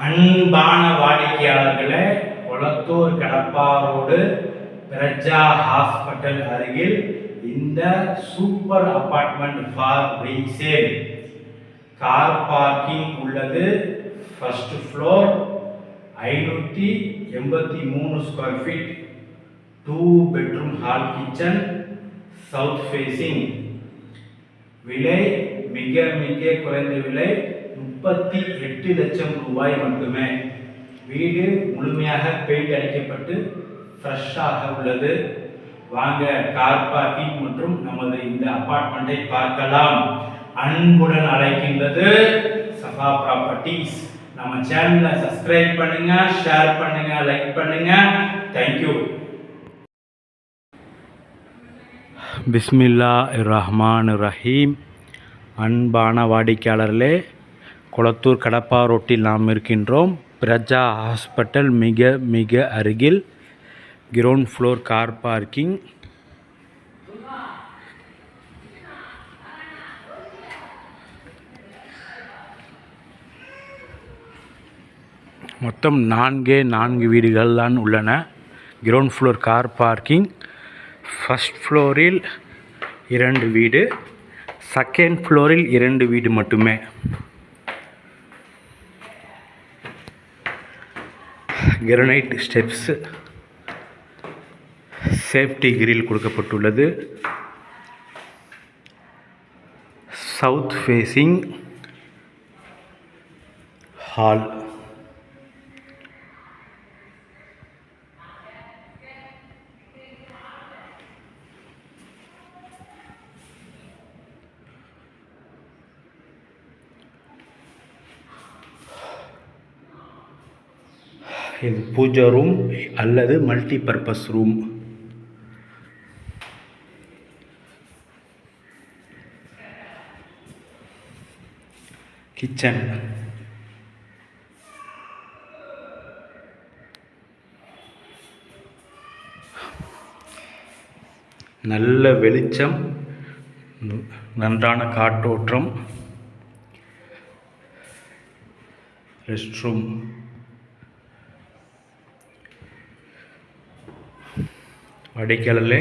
அன்பான வாடிக்கையாளர்களே, Kolathur Kadapa road Praja hospital அருகில் இந்த super apartment for resale. Car parking உள்ளது. First floor 583 square feet, 2 bedroom hall kitchen, south facing. விலை மிக மிக குறைந்த விலை, 38 லட்சம் ரூபாய் மட்டுமே. வீடு முழுமையாக பெயிண்ட் அடிக்கப்பட்டு ஃப்ரெஷ்ஷாக உள்ளது. வாங்க கார் பார்க்கிங் மற்றும் நமது இந்த அபார்ட்மெண்ட்டை பார்க்கலாம். அன்புடன் அழைக்கின்றது சஃபா ப்ராப்பர்ட்டிஸ். நம்ம சேனலை சப்ஸ்கிரைப் பண்ணுங்க, ஷேர் பண்ணுங்க, லைக் பண்ணுங்க. தேங்க்யூ. பிஸ்மில்லாஹிர்ரஹ்மானிர்ரஹீம். அன்பான வாடிக்கையாளர்களே, கொளத்தூர் கடப்பா ரோட்டில் நாம் இருக்கின்றோம். பிரஜா ஹாஸ்பிட்டல் மிக மிக அருகில் கிரவுண்ட் ஃப்ளோர் கார் பார்க்கிங். மொத்தம் 4 வீடுகள் தான் உள்ளன. Ground floor car parking. First ஃப்ளோரில் 2 வீடு, செகண்ட் ஃப்ளோரில் 2 வீடு மட்டுமே. கிரானைட் ஸ்டெப்ஸ், சேஃப்டி கிரில் கொடுக்கப்பட்டுள்ளது. South facing hall. இது பூஜா ரூம் அல்லது மல்டி பர்பஸ் ரூம். கிச்சன். நல்ல வெளிச்சம், நன்றான காற்றோட்டம். Rest room. வாடிக்கையாளர்களே,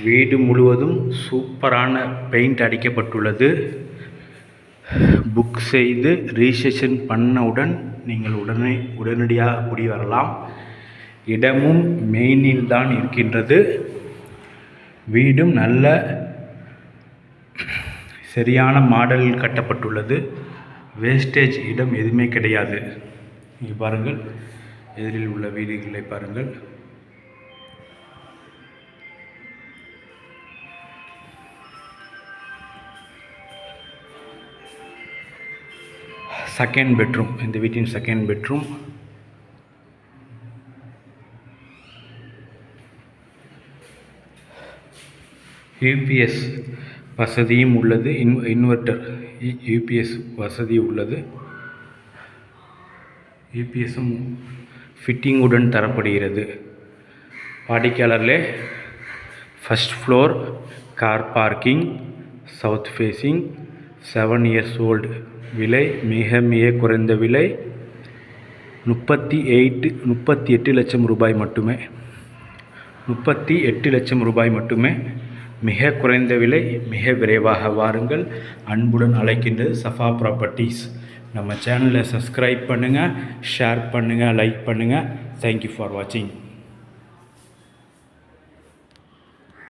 வீடு முழுவதும் சூப்பரான பெயிண்ட் அடிக்கப்பட்டுள்ளது. புக் செய்து ரிஜிஸ்ட்ரேஷன் பண்ணவுடன் நீங்கள் உடனடியாக குடி வரலாம். இடமும் மெயினில் தான் இருக்கின்றது. வீடும் நல்ல சரியான மாடலில் கட்டப்பட்டுள்ளது. வேஸ்டேஜ் இடம் எதுவுமே கிடையாது. இங்கே பாருங்கள், எதிரில் உள்ள வீடுகளை பாருங்கள். செகண்ட் பெட்ரூம், இந்த வீட்டின் செகண்ட் பெட்ரூம். யூபிஎஸ் வசதியும் உள்ளது. இன்வெர்ட்டர் யூபிஎஸ் வசதி உள்ளது. யூபிஎஸும் ஃபிட்டிங்குடன் தரப்படுகிறது. வாடிக்கையாளர்களே, first floor car parking, south facing, 7 years old. விலை மிக மிக குறைந்த விலை, 38 லட்சம் ரூபாய் மட்டுமே. 38 லட்சம் ரூபாய் மட்டுமே. மிக குறைந்த விலை. மிக விரைவாக வாருங்கள். அன்புடன் அழைக்கின்றது சஃபா ப்ராப்பர்ட்டிஸ். நம்ம சேனலை சப்ஸ்கிரைப் பண்ணுங்கள், ஷேர் பண்ணுங்கள், லைக் பண்ணுங்கள். தேங்க்யூ ஃபார் வாட்சிங்.